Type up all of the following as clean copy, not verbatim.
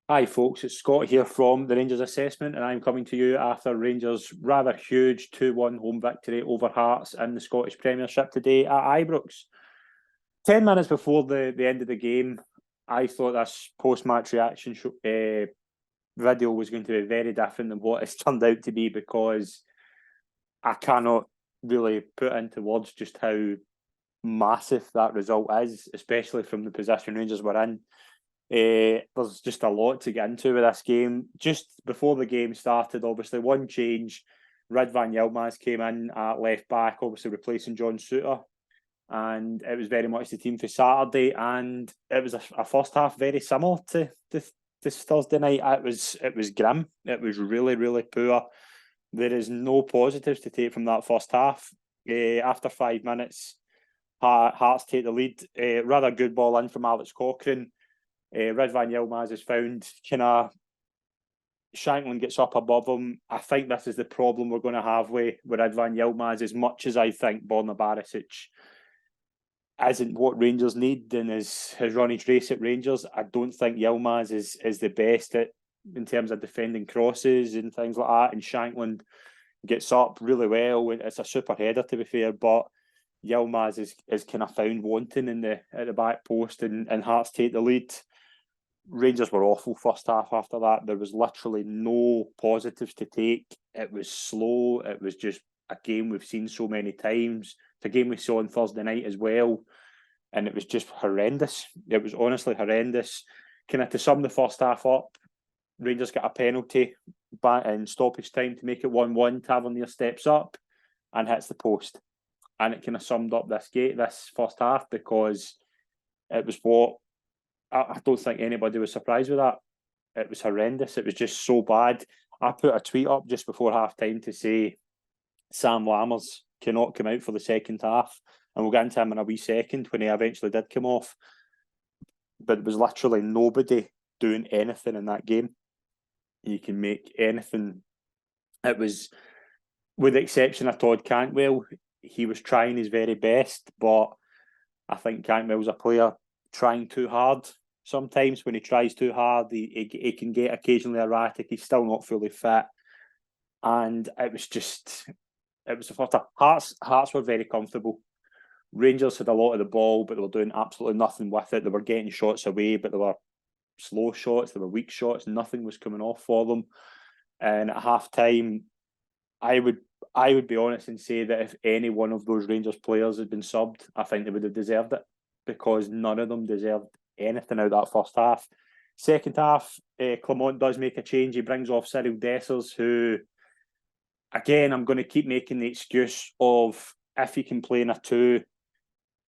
Hi folks, it's Scott here from the Rangers Assessment, and I'm coming to you after Rangers' rather huge 2-1 home victory over Hearts in the Scottish Premiership today at Ibrox. 10 minutes before the end of the game, I thought this post-match reaction video was going to be very different than what it's turned out to be, because I cannot really put into words just how massive that result is, especially from the position Rangers were in. There's just a lot to get into with this game. Just before the game started, obviously, one change. Ridvan Yilmaz came in at left back, obviously replacing John Souttar. And it was very much the team for Saturday. And it was a first half very similar to Thursday night. It was grim. It was really, really poor. There is no positives to take from that first half. After 5 minutes, Hearts take the lead. Rather good ball in from Alex Cochrane. Ridvan Yilmaz is found, Shankland gets up above him. I think this is the problem we're going to have with Ridvan Yilmaz. As much as I think Borna Barisic isn't what Rangers need and his runnage race at Rangers, I don't think Yilmaz is the best in terms of defending crosses and things like that. And Shankland gets up really well. It's a super header, to be fair, but Yilmaz is kind of found wanting at the back post, and Hearts take the lead. Rangers were awful first half after that. There was literally no positives to take. It was slow. It was just a game we've seen so many times. It's a game we saw on Thursday night as well. And it was just horrendous. It was honestly horrendous. Kind of to sum the first half up, Rangers got a penalty back in stoppage time to make it 1-1. Tavernier steps up and hits the post. And it kind of summed up this first half, because it was what I don't think anybody was surprised with that. It was horrendous. It was just so bad. I put a tweet up just before half time to say Sam Lammers cannot come out for the second half. And we'll get into him in a wee second when he eventually did come off. But there was literally nobody doing anything in that game. You can make anything. It was, with the exception of Todd Cantwell, he was trying his very best, but I think Cantwell's a player trying too hard. Sometimes when he tries too hard, he can get occasionally erratic. He's still not fully fit. And it was the first time. Hearts were very comfortable. Rangers had a lot of the ball, but they were doing absolutely nothing with it. They were getting shots away, but they were slow shots, they were weak shots. Nothing was coming off for them. And at half time, I would be honest and say that if any one of those Rangers players had been subbed, I think they would have deserved it, because none of them deserved anything out of that first half. Second half, Clement does make a change. He brings off Cyril Dessers, who, again, I'm going to keep making the excuse of, if he can play in a two,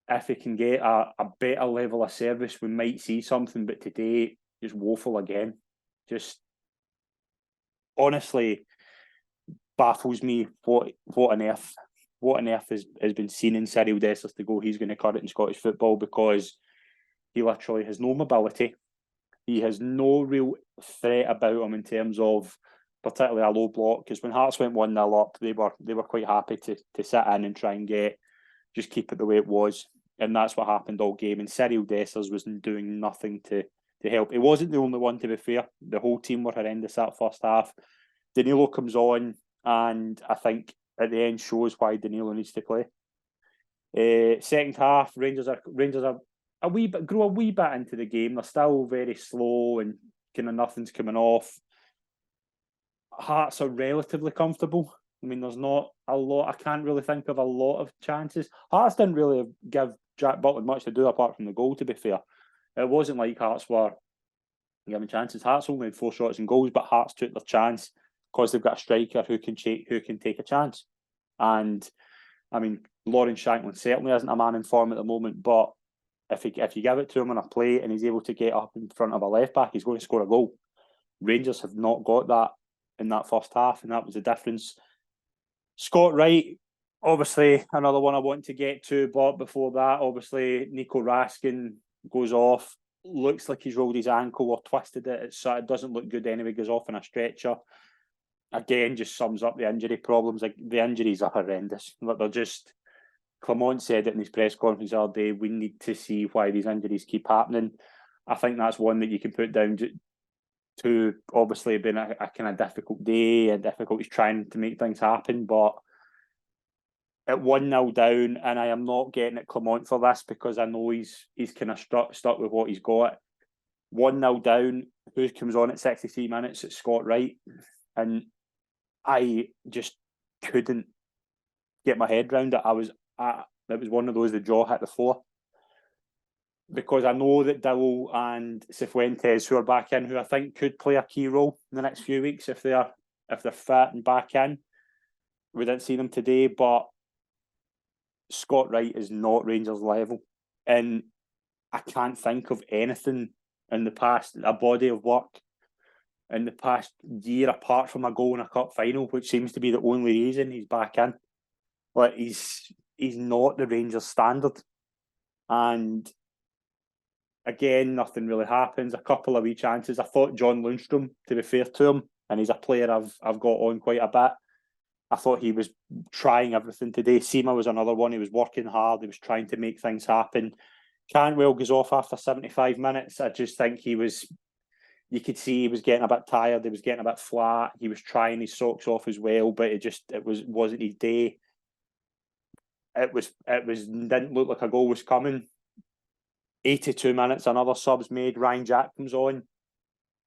if he can get a better level of service, we might see something. But today, just woeful again. Just honestly baffles me what on earth has been seen in Cyril Dessers to go he's going to cut it in Scottish football, because he literally has no mobility. He has no real threat about him in terms of particularly a low block, because when Hearts went 1-0 up, they were quite happy to sit in and try and just keep it the way it was. And that's what happened all game. And Cyril Dessers was doing nothing to help. He wasn't the only one, to be fair. The whole team were horrendous that first half. Danilo comes on, and I think at the end shows why Danilo needs to play. Second half, Rangers are grow a wee bit into the game. They're still very slow and kind of nothing's coming off. Hearts are relatively comfortable. I mean, there's not a lot. I can't really think of a lot of chances. Hearts didn't really give Jack Butland much to do apart from the goal, to be fair. It wasn't like Hearts were giving chances. Hearts only had 4 shots and goals, but Hearts took their chance because they've got a striker who can take a chance. And I mean, Lawrence Shankland certainly isn't a man in form at the moment, but if you give it to him on a play and he's able to get up in front of a left back, he's going to score a goal. Rangers have not got that in that first half, and that was the difference. Scott Wright, obviously another one I want to get to, but before that, obviously Nico Raskin goes off. Looks like he's rolled his ankle or twisted it. It doesn't look good anyway. Goes off on a stretcher. Again, just sums up the injury problems. Like, the injuries are horrendous. They're just. Clement said it in his press conference the other day. We need to see why these injuries keep happening. I think that's one that you can put down to obviously been a kind of difficult day and difficulties trying to make things happen. But at 1-0 down, and I am not getting at Clement for this because I know he's kind of stuck with what he's got. 1-0 down, who comes on at 63 minutes? It's Scott Wright. And I just couldn't get my head around it. It was one of those, the jaw hit the floor. Because I know that Dowell and Cifuentes, who are back in, who I think could play a key role in the next few weeks if they're fit and back in. We didn't see them today, but Scott Wright is not Rangers level. And I can't think of anything in the past, a body of work in the past year, apart from a goal in a cup final, which seems to be the only reason he's back in. Like, he's not the Rangers standard. And again, nothing really happens. A couple of wee chances. I thought John Lundstrom, to be fair to him, and he's a player I've got on quite a bit. I thought he was trying everything today. Seema was another one. He was working hard. He was trying to make things happen. Cantwell goes off after 75 minutes. I just think you could see he was getting a bit tired. He was getting a bit flat. He was trying his socks off as well, but it wasn't his day. Didn't look like a goal was coming. 82 minutes, another sub's made. Ryan Jack comes on.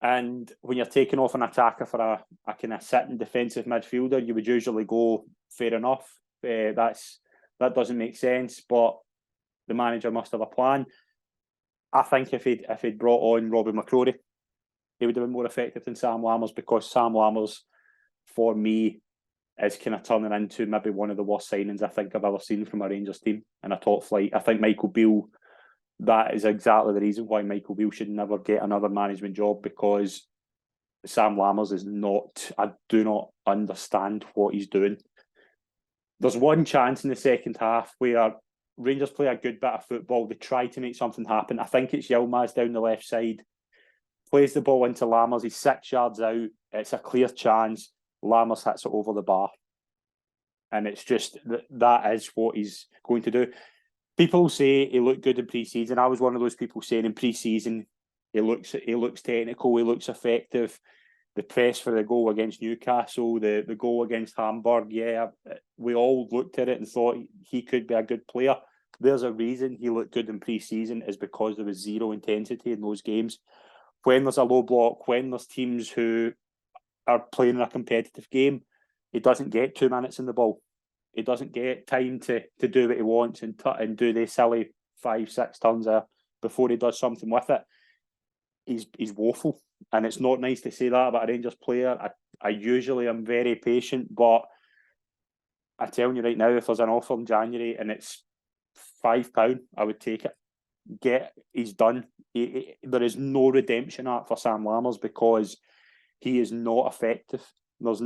And when you're taking off an attacker for a kind of sitting defensive midfielder, you would usually go, fair enough. That doesn't make sense, but the manager must have a plan. I think if he'd brought on Robbie McCrory, he would have been more effective than Sam Lammers, because Sam Lammers, for me, is kind of turning into maybe one of the worst signings I think I've ever seen from a Rangers team in a top flight. I think Michael Beale, that is exactly the reason why Michael Beale should never get another management job, because Sam Lammers is not, I do not understand what he's doing. There's one chance in the second half where Rangers play a good bit of football. They try to make something happen. I think it's Yilmaz down the left side, plays the ball into Lammers. He's 6 yards out. It's a clear chance. Lammers hits it over the bar. And it's just, that is what he's going to do. People say he looked good in pre-season. I was one of those people saying in pre-season he looks technical, he looks effective. The press for the goal against Newcastle, the goal against Hamburg, yeah, we all looked at it and thought he could be a good player. There's a reason he looked good in pre-season, is because there was zero intensity in those games. When there's a low block, when there's teams who are playing a competitive game, he doesn't get 2 minutes in the ball. He doesn't get time to do what he wants and do the silly 5-6 turns there before he does something with it. He's woeful, and it's not nice to say that about a Rangers player. I usually am very patient, but I'm telling you right now, if there's an offer in January and it's £5, I would take it. He's done. There is no redemption arc for Sam Lammers, because he is not effective. There's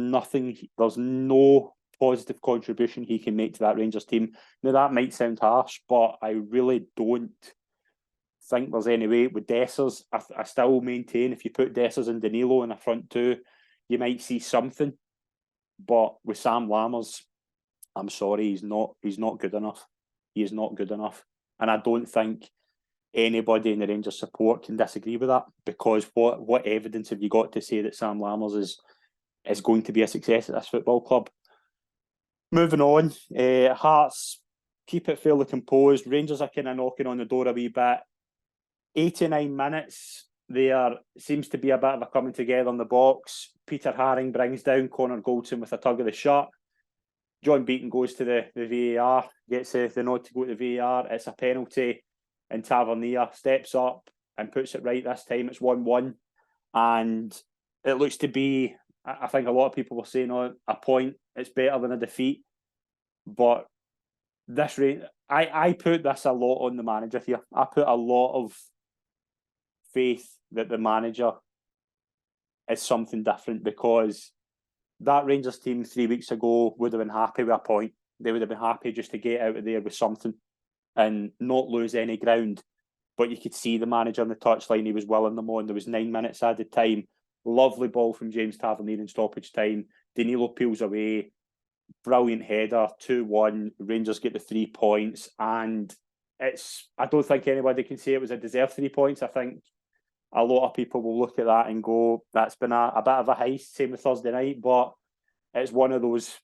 no positive contribution he can make to that Rangers team. Now, that might sound harsh, but I really don't think there's any way. With Dessers, I still maintain if you put Dessers and Danilo in the front two, you might see something. But with Sam Lammers, I'm sorry, he's not good enough. He is not good enough. And I don't think anybody in the Rangers support can disagree with that, because what evidence have you got to say that Sam Lammers is going to be a success at this football club? Moving on, Hearts keep it fairly composed. Rangers are kind of knocking on the door a wee bit. 89 minutes, there seems to be a bit of a coming together in the box. Peter Haring brings down Connor Goldson with a tug of the shirt. John Beaton goes to the VAR, gets the nod to go to the VAR. It's a penalty, and Tavernier steps up and puts it right this time. It's 1-1, and it looks to be, I think a lot of people were saying, a point. It's better than a defeat. But I put this a lot on the manager here. I put a lot of faith that the manager is something different, because that Rangers team 3 weeks ago would have been happy with a point. They would have been happy just to get out of there with something and not lose any ground. But you could see the manager on the touchline, he was willing them on. There was 9 minutes added time. Lovely ball from James Tavernier in stoppage time. Danilo peels away. Brilliant header, 2-1. Rangers get the 3 points. And I don't think anybody can say it was a deserved 3 points. I think a lot of people will look at that and go, that's been a bit of a heist, same with Thursday night, but it's one of those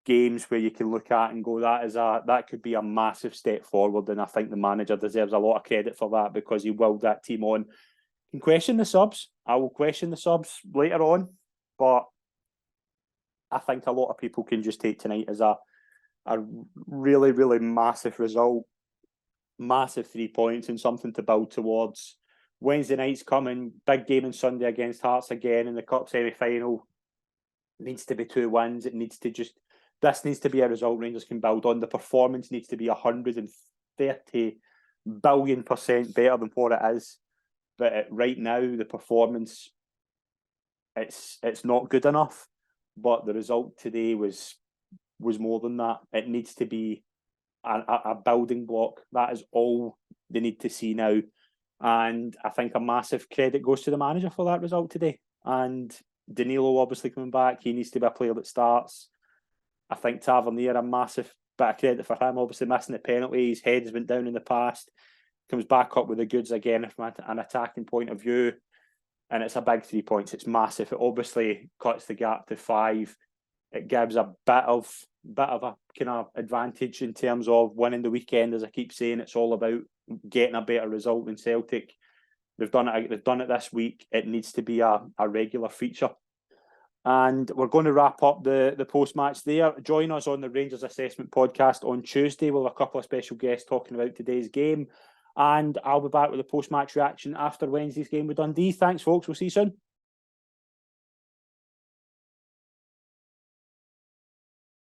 games where you can look at and go, that could be a massive step forward, and I think the manager deserves a lot of credit for that because he willed that team on. You can question the subs. I will question the subs later on, but I think a lot of people can just take tonight as a really, really massive result, massive 3 points and something to build towards. Wednesday night's coming, big game on Sunday against Hearts again in the Cup semi-final. It needs to be 2 wins. This needs to be a result Rangers can build on. The performance needs to be 130 billion% better than what it is. But right now, the performance, it's not good enough. But the result today was more than that. It needs to be a building block. That is all they need to see now. And I think a massive credit goes to the manager for that result today. And Danilo obviously coming back. He needs to be a player that starts. I think Tavernier, a massive bit of credit for him. Obviously missing the penalty. His head has been down in the past. Comes back up with the goods again from an attacking point of view. And it's a big 3 points. It's massive. It obviously cuts the gap to 5. It gives a bit of a kind of advantage in terms of winning the weekend. As I keep saying, it's all about getting a better result than Celtic. They've done it this week. It needs to be a regular feature. And we're going to wrap up the post-match there. Join us on the Rangers Assessment podcast on Tuesday. We'll have a couple of special guests talking about today's game. And I'll be back with the post-match reaction after Wednesday's game with Dundee. Thanks, folks. We'll see you soon.